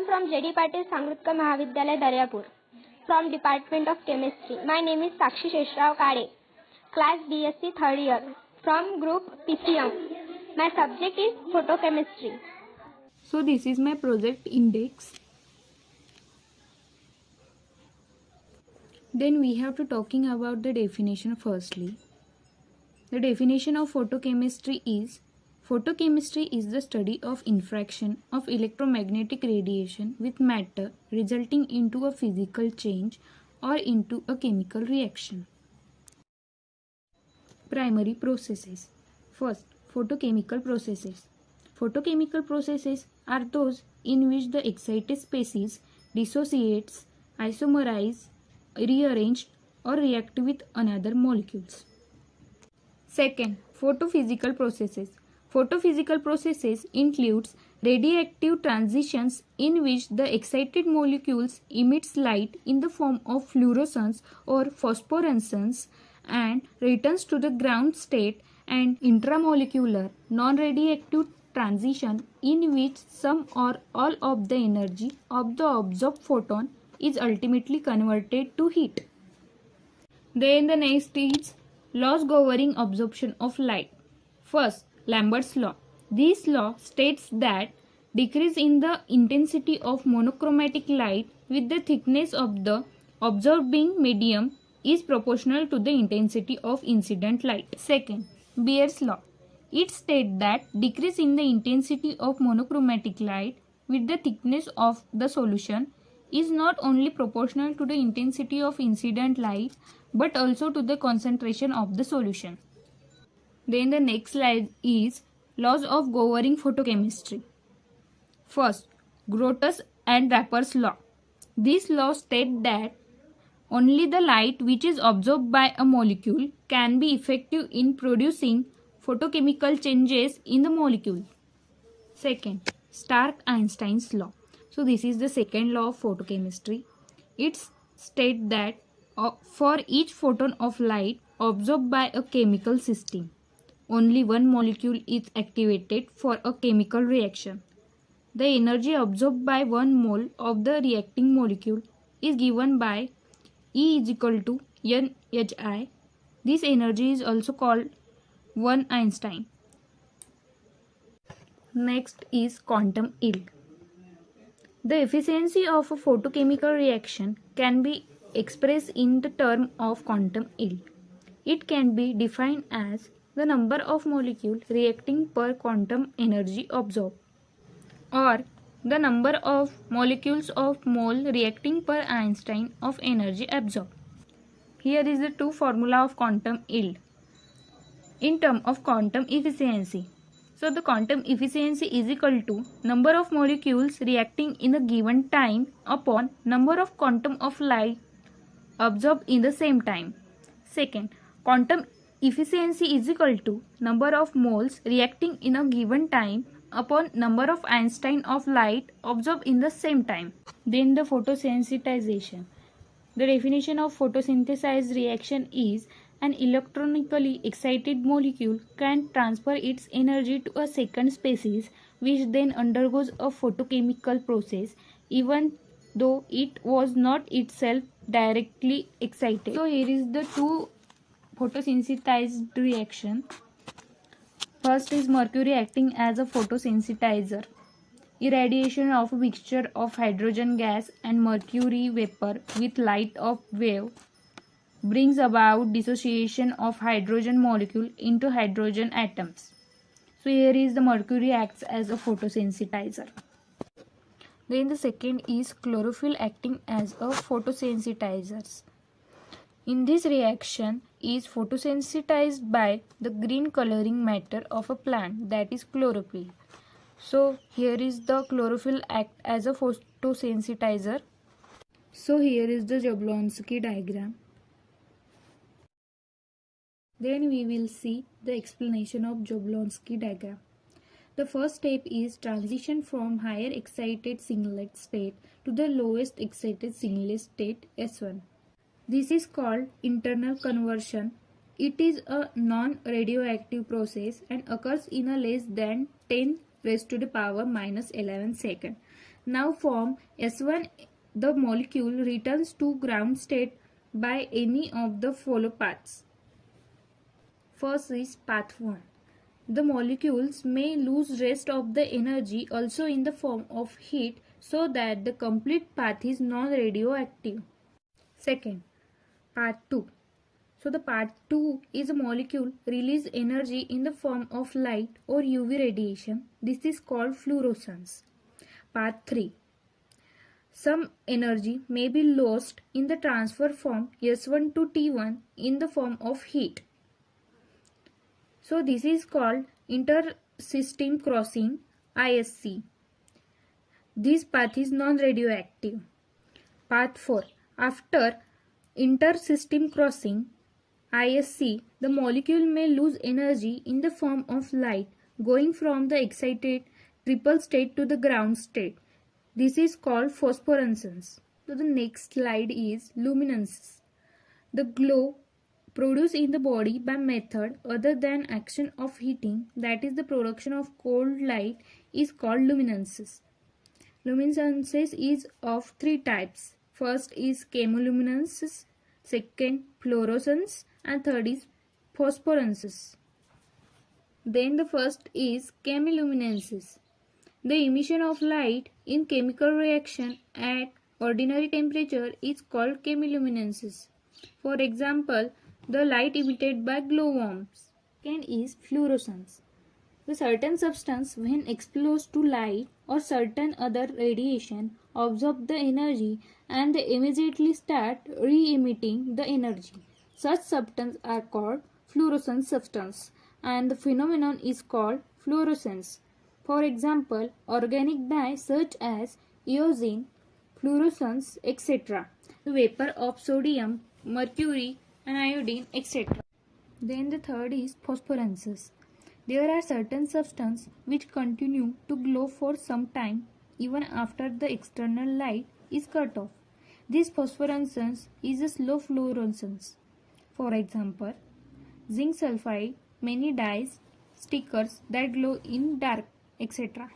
from JD Patil Samrutka Mahavidyalaya Daryapur from Department of Chemistry. My name is Sakshi Sheshrao Kade, class BSc third year from group PCM. My subject is photochemistry. So this is my project index. Then we have to talking about the definition firstly. The definition of photochemistry is: photochemistry is the study of infraction of electromagnetic radiation with matter resulting into a physical change or into a chemical reaction. Primary processes. First, photochemical processes. Photochemical processes are those in which the excited species dissociates, isomerizes, rearranged or react with another molecules. Second, photophysical processes. Photophysical processes includes radioactive transitions in which the excited molecules emits light in the form of fluorescence or phosphorescence and returns to the ground state, and intramolecular non-radioactive transition in which some or all of the energy of the absorbed photon is ultimately converted to heat. Then the next is laws governing absorption of light. First, Lambert's law. This law states that decrease in the intensity of monochromatic light with the thickness of the absorbing medium is proportional to the intensity of incident light. Second, Beer's law. It states that decrease in the intensity of monochromatic light with the thickness of the solution is not only proportional to the intensity of incident light but also to the concentration of the solution. Then the next slide is laws of governing photochemistry. First, Grott's and Draper's law. This law states that only the light which is absorbed by a molecule can be effective in producing photochemical changes in the molecule. Second, Stark-Einstein's law. So this is the second law of photochemistry. It states that for each photon of light absorbed by a chemical system, only one molecule is activated for a chemical reaction. The energy absorbed by 1 mole of the reacting molecule is given by E is equal to NHI. This energy is also called 1 Einstein. Next is quantum yield. The efficiency of a photochemical reaction can be expressed in the term of quantum yield. It can be defined as the number of molecules reacting per quantum energy absorbed, or the number of molecules of mole reacting per Einstein of energy absorbed. Here is the two formula of quantum yield in term of quantum efficiency. So the quantum efficiency is equal to number of molecules reacting in a given time upon number of quantum of light absorbed in the same time. Second, quantum efficiency is equal to number of moles reacting in a given time upon number of Einstein of light absorbed in the same time. Then the photosensitization. The definition of photosynthesized reaction is an electronically excited molecule can transfer its energy to a second species which then undergoes a photochemical process even though it was not itself directly excited. So here is the two photosensitized reaction. First is mercury acting as a photosensitizer. Irradiation of a mixture of hydrogen gas and mercury vapor with light of wave brings about dissociation of hydrogen molecule into hydrogen atoms. So here is the mercury acts as a photosensitizer. Then the second is chlorophyll acting as a photosensitizer. In this reaction is photosensitized by the green coloring matter of a plant, that is chlorophyll. So here is the chlorophyll act as a photosensitizer. So here is the Jablonski diagram. Then we will see the explanation of Jablonski diagram. The first step is transition from higher excited singlet state to the lowest excited singlet state S1. This is called internal conversion. It is a non-radioactive process and occurs in a less than 10 raised to the power minus 11 second. now form S1. The molecule returns to ground state by any of the follow paths. First is path 1. The molecules may lose rest of the energy also in the form of heat so that the complete path is non-radioactive. Second, path 2. So the path 2 is a molecule release energy in the form of light or UV radiation. This is called fluorescence. Path 3. Some energy may be lost in the transfer from S1 to T1 in the form of heat. So this is called inter-system crossing, ISC. This path is non-radioactive. Path 4. After inter-system crossing, ISC, the molecule may lose energy in the form of light going from the excited triple state to the ground state. This is called phosphorescence. So the next slide is luminescence. The glow produced in the body by method other than action of heating, that is the production of cold light, is called luminescence. Luminescence is of three types. First is chemoluminescence, second fluorescence, and third is phosphorescence. Then the first is chemiluminescence. The emission of light in chemical reaction at ordinary temperature is called chemiluminescence. For example, the light emitted by glowworms. Second is fluorescence. The certain substance when exposed to light or certain other radiation absorb the energy and they immediately start re-emitting the energy. Such substances are called fluorescent substance and the phenomenon is called fluorescence. For example, organic dyes such as eosin, fluorescence, etc. The vapor of sodium, mercury and iodine, etc. Then the third is phosphorescence. There are certain substances which continue to glow for some time even after the external light is cut off. This phosphorescence is a slow fluorescence. For example, zinc sulfide, many dyes, stickers that glow in dark, etc.